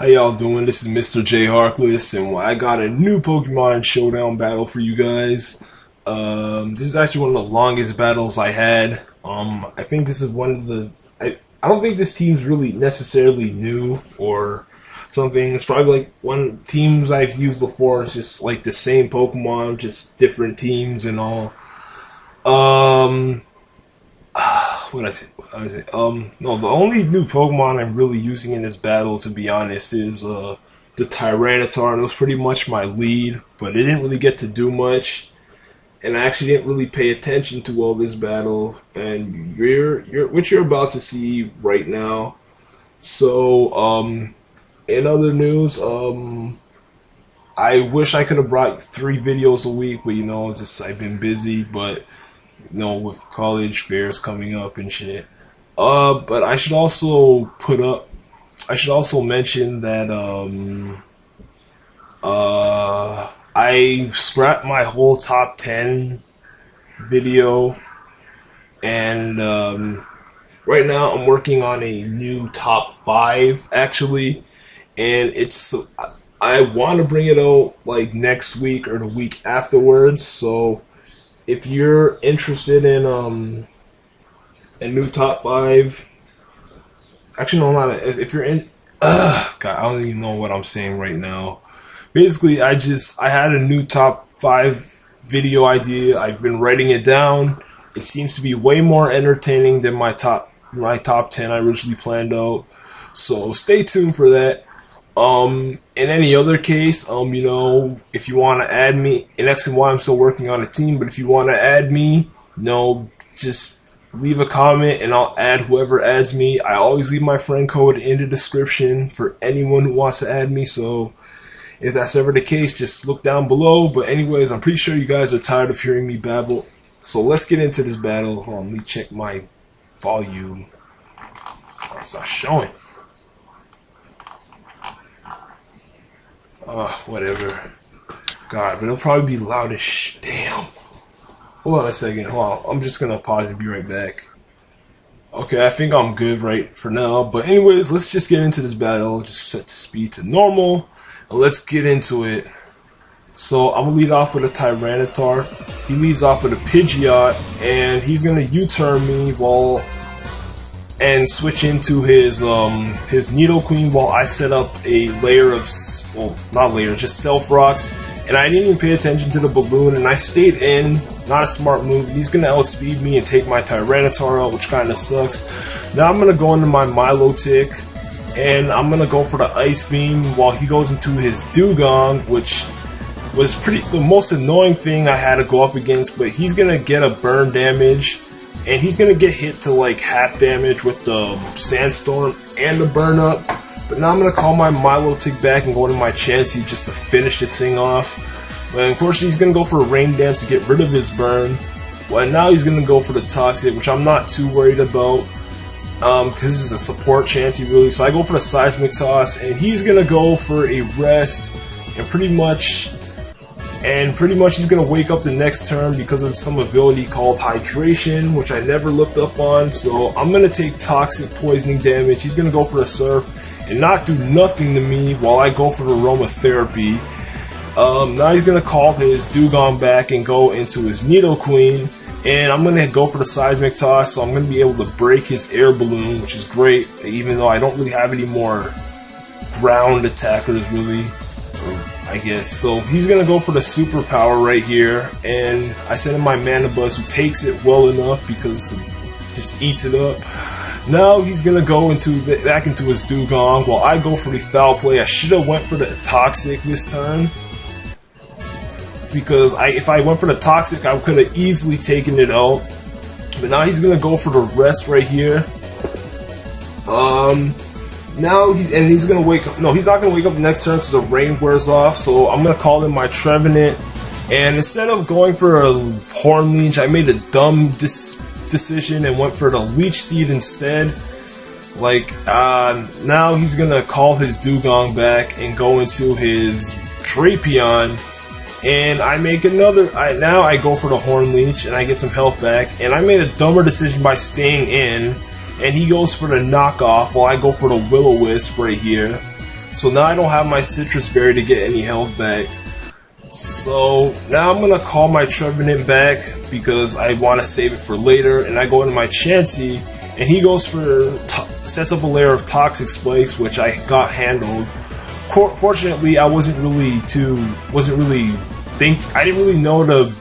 How y'all doing? This is Mr. J Harkless, and I got a new Pokemon Showdown battle for you guys. This is actually one of the longest battles I had. I think this is one of the... I don't think this team's really necessarily new or something. It's probably like one teams I've used before. It's just like the same Pokemon, just different teams and all. What did I say? No, the only new Pokemon I'm really using in this battle, to be honest, is the Tyranitar, and it was pretty much my lead, but it didn't really get to do much, and I actually didn't really pay attention to all this battle, and what you're about to see right now. So, in other news, I wish I could have brought 3 videos a week, but I've been busy, but with college fairs coming up and shit. But I should also mention that I scrapped my whole top 10 video, and right now I'm working on a new top 5 actually, and I want to bring it out like next week or the week afterwards. So if you're interested in a new top 5, actually no, not if you're in. God, I don't even know what I'm saying right now. Basically, I had a new top 5 video idea. I've been writing it down. It seems to be way more entertaining than my top 10 I originally planned out. So stay tuned for that. In any other case, if you want to add me, and X and Y, I'm still working on a team, but if you want to add me, just leave a comment and I'll add whoever adds me. I always leave my friend code in the description for anyone who wants to add me, so if that's ever the case, just look down below. But anyways, I'm pretty sure you guys are tired of hearing me babble, so let's get into this battle. Hold on, let me check my volume. Oh, it's not showing. Whatever. God, but it'll probably be loud as damn. Hold on a second. Hold on. I'm just gonna pause and be right back. Okay, I think I'm good right for now. But anyways, let's just get into this battle. Just set the speed to normal, and let's get into it. So I'm gonna lead off with a Tyranitar. He leads off with a Pidgeot, and he's gonna U-turn me and switch into his Nidoqueen while I set up a layer of, well, not layers, just Stealth Rocks, and I didn't even pay attention to the balloon, and I stayed in. Not a smart move. He's gonna outspeed me and take my Tyranitar out, which kinda sucks. Now I'm gonna go into my Milotic, and I'm gonna go for the Ice Beam while he goes into his Dugong, which was the most annoying thing I had to go up against, but he's gonna get a burn damage. And he's going to get hit to like half damage with the Sandstorm and the burn up. But now I'm going to call my Milotic back and go into my Chansey just to finish this thing off. But unfortunately he's going to go for a Rain Dance to get rid of his burn. Well, now he's going to go for the Toxic, which I'm not too worried about. Because this is a support Chansey really. So I go for the Seismic Toss, and he's going to go for a Rest. And pretty much he's going to wake up the next turn because of some ability called Hydration, which I never looked up on. So I'm going to take Toxic Poisoning damage. He's going to go for the Surf and not do nothing to me while I go for the Aromatherapy. Now he's going to call his Dugong back and go into his Nidoqueen. And I'm going to go for the Seismic Toss, so I'm going to be able to break his Air Balloon, which is great, even though I don't really have any more ground attackers, really. I guess. So he's going to go for the Superpower right here, and I send him my Mana Buzz, who takes it well enough because it just eats it up. Now he's going to go back into his Dugong while I go for the Foul Play. I should have went for the Toxic this turn, because if I went for the Toxic, I could have easily taken it out. But now he's going to go for the Rest right here. Now he's gonna wake up. No, he's not gonna wake up next turn because the rain wears off. So I'm gonna call in my Trevenant, and instead of going for a Horn Leech, I made a dumb decision and went for the Leech Seed instead. Now he's gonna call his Dugong back and go into his Drapion, and I make another. Now I go for the Horn Leech and I get some health back, and I made a dumber decision by staying in. And he goes for the knockoff while I go for the Will-O-Wisp right here. So now I don't have my citrus berry to get any health back. So now I'm gonna call my Trevenant back because I want to save it for later, and I go into my Chansey, and he goes for sets up a layer of Toxic Spikes, which I got handled. Fortunately, I I didn't really know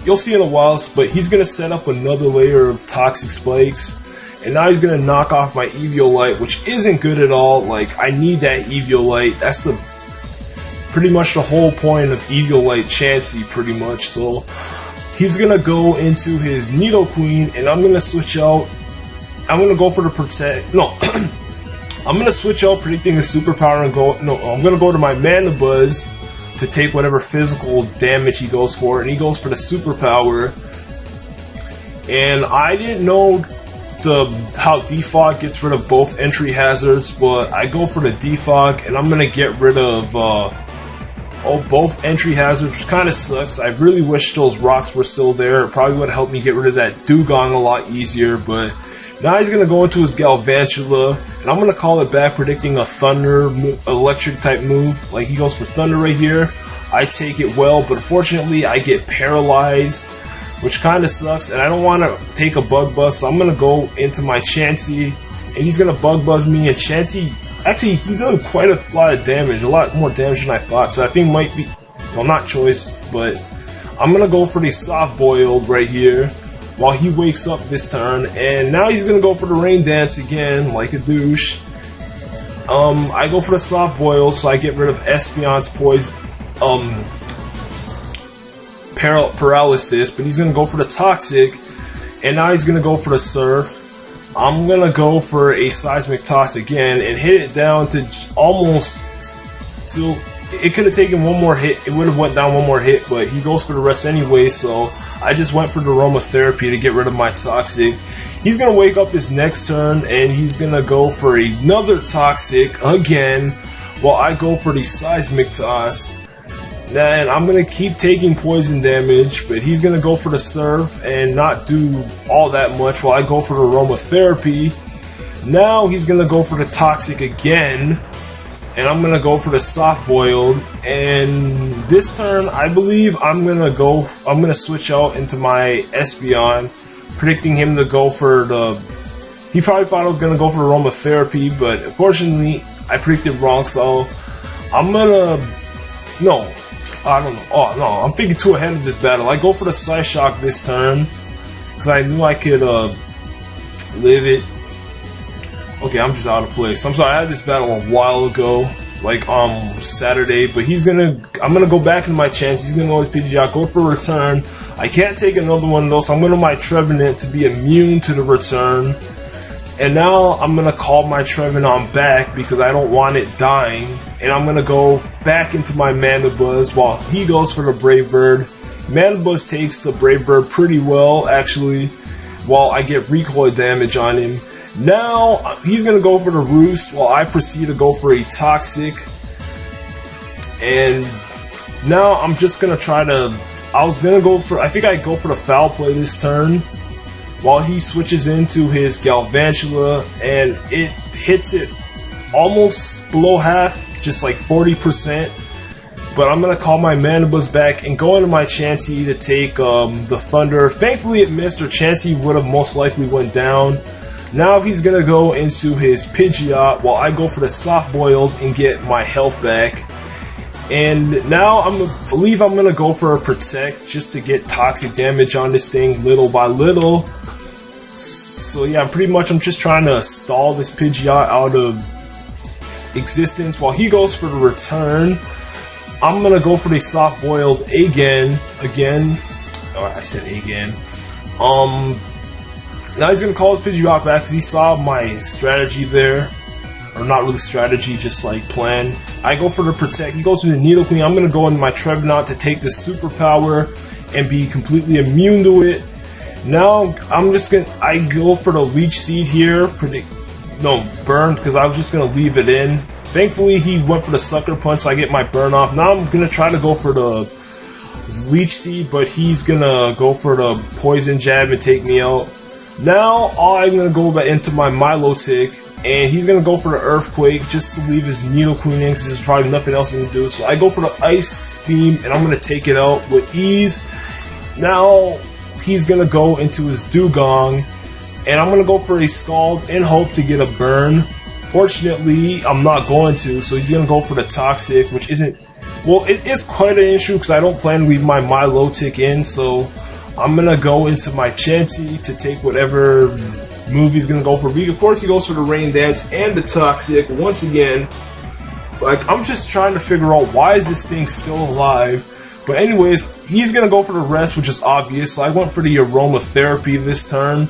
you'll see in a while, but he's gonna set up another layer of Toxic Spikes, and now he's gonna knock off my Eviolite, which isn't good at all. Like, I need that Eviolite. That's pretty much the whole point of Eviolite Chansey, pretty much. So he's gonna go into his Nidoqueen, and I'm gonna switch out. I'm gonna go for the Protect. No, I'm gonna switch out, predicting his superpower, and go. No, I'm gonna go to my Mandibuzz to take whatever physical damage he goes for, and he goes for the superpower. And I didn't know how Defog gets rid of both entry hazards, but I go for the Defog, and I'm gonna get rid of both entry hazards, which kind of sucks. I really wish those rocks were still there. It probably would have helped me get rid of that Dugong a lot easier, but now he's going to go into his Galvantula, and I'm going to call it back, predicting a Thunder electric type move. Like, he goes for Thunder right here. I take it well, but unfortunately I get paralyzed, which kind of sucks, and I don't want to take a Bug Buzz, so I'm going to go into my Chansey, and he's going to Bug Buzz me, and Chansey, actually, he did quite a lot of damage, a lot more damage than I thought, so I think it might be, well, not choice, but I'm going to go for the Soft Boiled right here, while he wakes up this turn, and now he's going to go for the Rain Dance again, like a douche. I go for the Soft Boiled, so I get rid of Espeon's paralysis, but he's going to go for the Toxic, and now he's going to go for the Surf. I'm going to go for a Seismic Toss again and hit it down to almost till it could have taken one more hit. It would have went down one more hit, but he goes for the rest anyway, so I just went for the Aromatherapy to get rid of my Toxic. He's going to wake up this next turn, and he's going to go for another Toxic again, while I go for the Seismic Toss. And I'm going to keep taking poison damage, but he's going to go for the Surf and not do all that much while I go for the Aromatherapy. Now he's going to go for the Toxic again, and I'm going to go for the Soft Boiled. And this turn, I believe I'm going to switch out into my Espeon, predicting him to go for he probably thought I was going to go for Aromatherapy, but unfortunately I predicted wrong, so I'm going to, no. I don't know. Oh, no, I'm thinking too ahead of this battle. I go for the Psyshock this turn, because I knew I could live it. Okay, I'm just out of place. I'm sorry, I had this battle a while ago, like Saturday, but I'm gonna go back into my chance. He's gonna go with Pidgeot, go for return. I can't take another one of those, so I'm gonna my Trevenant to be immune to the return. And now I'm gonna call my Trevenant back because I don't want it dying. And I'm going to go back into my Mandibuzz while he goes for the Brave Bird. Mandibuzz takes the Brave Bird pretty well, actually, while I get recoil damage on him. Now, he's going to go for the Roost while I proceed to go for a Toxic. And now I'm just going to try to... I think I go for the Foul Play this turn while he switches into his Galvantula, and it hits it almost below half. Just like 40%, but I'm going to call my Mandibuzz back and go into my Chansey to take the Thunder. Thankfully it missed, or Chansey would have most likely went down. Now he's going to go into his Pidgeot while I go for the Soft Boiled and get my health back. And now I'm going to go for a Protect just to get toxic damage on this thing little by little. So yeah, I'm just trying to stall this Pidgeot out of existence while he goes for the return. I'm gonna go for the Soft Boiled again. Oh, I said again. Now he's gonna call his Pidgeot back because he saw my strategy there, or not really strategy, just like plan. I go for the Protect. He goes for the Nidoqueen. I'm gonna go into my Trevenant to take the superpower and be completely immune to it. Now I go for the Leech Seed here. Burn, because I was just going to leave it in. Thankfully, he went for the Sucker Punch, so I get my burn off. Now I'm going to try to go for the Leech Seed, but he's going to go for the Poison Jab and take me out. Now I'm going to go back into my Milotic, and he's gonna go for the Earthquake just to leave his Needle Queen in because there's probably nothing else he can do. So I go for the Ice Beam, and I'm gonna take it out with ease. Now he's gonna go into his Dugong, and I'm gonna go for a Scald and hope to get a burn. Fortunately, I'm not going to, so he's gonna go for the Toxic, which isn't, well, it is quite an issue because I don't plan to leave my Milotic in, so I'm gonna go into my Chansey to take whatever move he's gonna go for. Of course, he goes for the Rain Dance and the Toxic. Once again, like, I'm just trying to figure out why is this thing still alive. But anyways, he's gonna go for the Rest, which is obvious. So I went for the Aromatherapy this turn.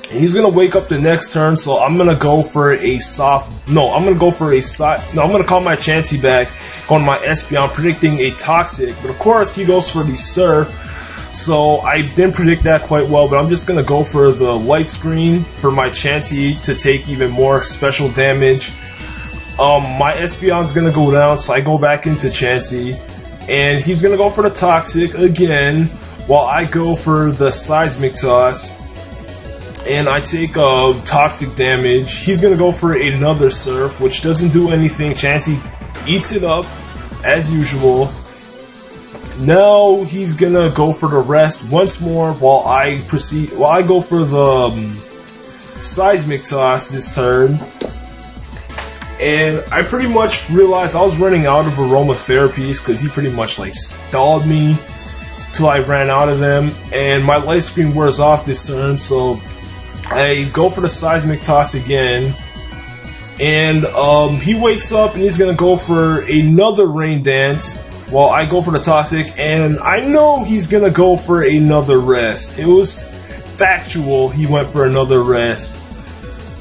And he's gonna wake up the next turn, so I'm gonna go for a soft. No, I'm gonna go for a side. No, I'm gonna call my Chansey back, going to my Espeon, predicting a Toxic. But of course, he goes for the Surf, so I didn't predict that quite well. But I'm just gonna go for the Light Screen for my Chansey to take even more special damage. My Espeon's gonna go down, so I go back into Chansey, and he's gonna go for the Toxic again, while I go for the Seismic Toss. And I take Toxic damage. He's gonna go for another Surf, which doesn't do anything. Chansey eats it up, as usual. Now he's gonna go for the Rest once more while I proceed. While I go for the Seismic Toss this turn. And I pretty much realized I was running out of Aromatherapies because he pretty much like stalled me till I ran out of them. And my Light Screen wears off this turn, so I go for the Seismic Toss again, and he wakes up and he's gonna go for another Rain Dance while I go for the Toxic, and I know he's gonna go for another Rest. It was factual he went for another Rest.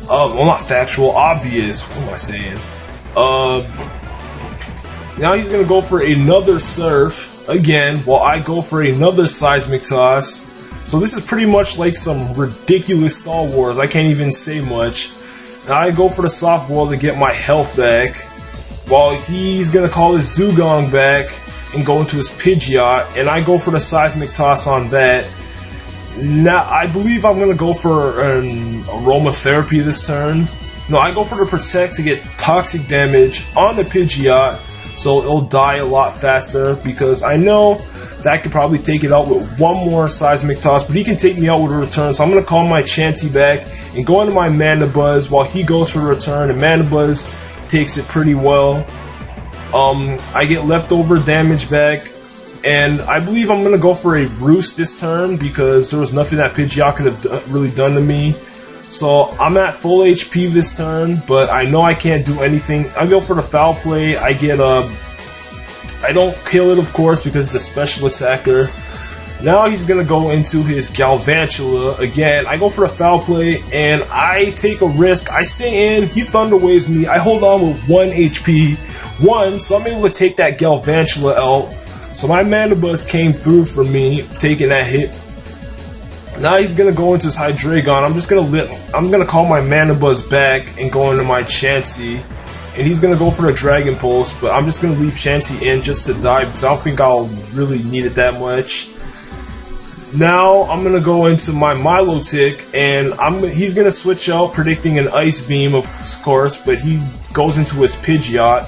Well, not factual, obvious. What am I saying? Now he's gonna go for another Surf again while I go for another Seismic Toss. So this is pretty much like some ridiculous Star Wars. I can't even say much. Now I go for the Soft Ball to get my health back, while he's gonna call his Dugong back and go into his Pidgeot, and I go for the Seismic Toss on that. Now I believe I'm gonna go for an Aromatherapy this turn. No, I go for the Protect to get Toxic damage on the Pidgeot, so it'll die a lot faster, because I know that I could probably take it out with one more Seismic Toss, but he can take me out with a return, so I'm going to call my Chansey back and go into my Mandibuzz while he goes for a return, and Mandibuzz takes it pretty well. I get leftover damage back, and I believe I'm going to go for a Roost this turn because there was nothing that Pidgeot could have really done to me. So I'm at full HP this turn, but I know I can't do anything. I go for the Foul Play. I get I don't kill it, of course, because it's a special attacker. Now he's going to go into his Galvantula again. I go for the Foul Play, and I take a risk. I stay in. He Thunder Waves me. I hold on with 1 HP. So I'm able to take that Galvantula out. So my Mandibuzz came through for me, taking that hit. Now he's going to go into his Hydreigon. I'm going to call my Mandibuzz back and go into my Chansey. And he's going to go for the Dragon Pulse, but I'm just going to leave Chansey in just to die because I don't think I'll really need it that much. Now I'm going to go into my Milotic, and he's going to switch out, predicting an Ice Beam, of course, but he goes into his Pidgeot.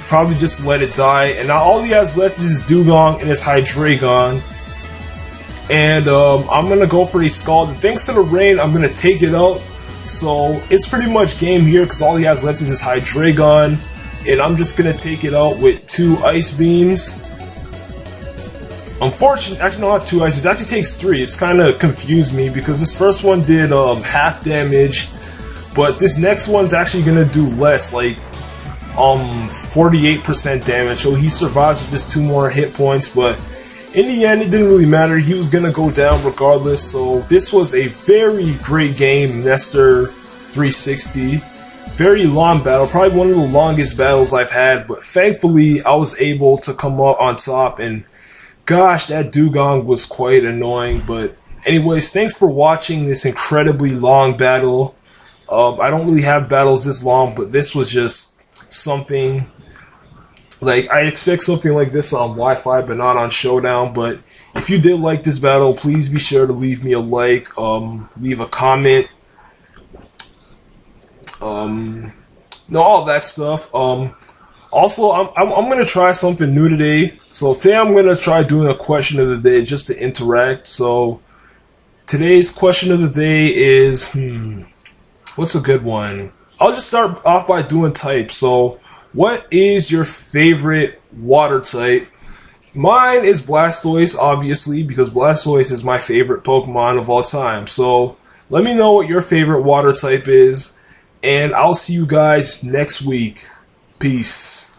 Probably just let it die. And now all he has left is his Dugong and his Hydreigon. And I'm going to go for a Scald. And thanks to the rain, I'm going to take it out. So it's pretty much game here because all he has left is his Hydreigon, and I'm just gonna take it out with 2 Ice Beams. Unfortunately, actually no, not 2 ices. It actually takes 3. It's kind of confused me because this first one did half damage, but this next one's actually gonna do less, like 48% damage. So he survives with just 2 more hit points, but in the end, it didn't really matter. He was going to go down regardless. So this was a very great game, Nestor360. Very long battle. Probably one of the longest battles I've had. But thankfully, I was able to come up on top. And gosh, that Dugong was quite annoying. But anyways, thanks for watching this incredibly long battle. I don't really have battles this long, but this was just something. Like, I expect something like this on Wi-Fi, but not on Showdown. But if you did like this battle, please be sure to leave me a like, leave a comment, all that stuff. Also, I'm gonna try something new today. So today I'm gonna try doing a question of the day just to interact. So today's question of the day is, what's a good one? I'll just start off by doing types. So, what is your favorite water type? Mine is Blastoise, obviously, because Blastoise is my favorite Pokemon of all time. So, let me know what your favorite water type is, and I'll see you guys next week. Peace.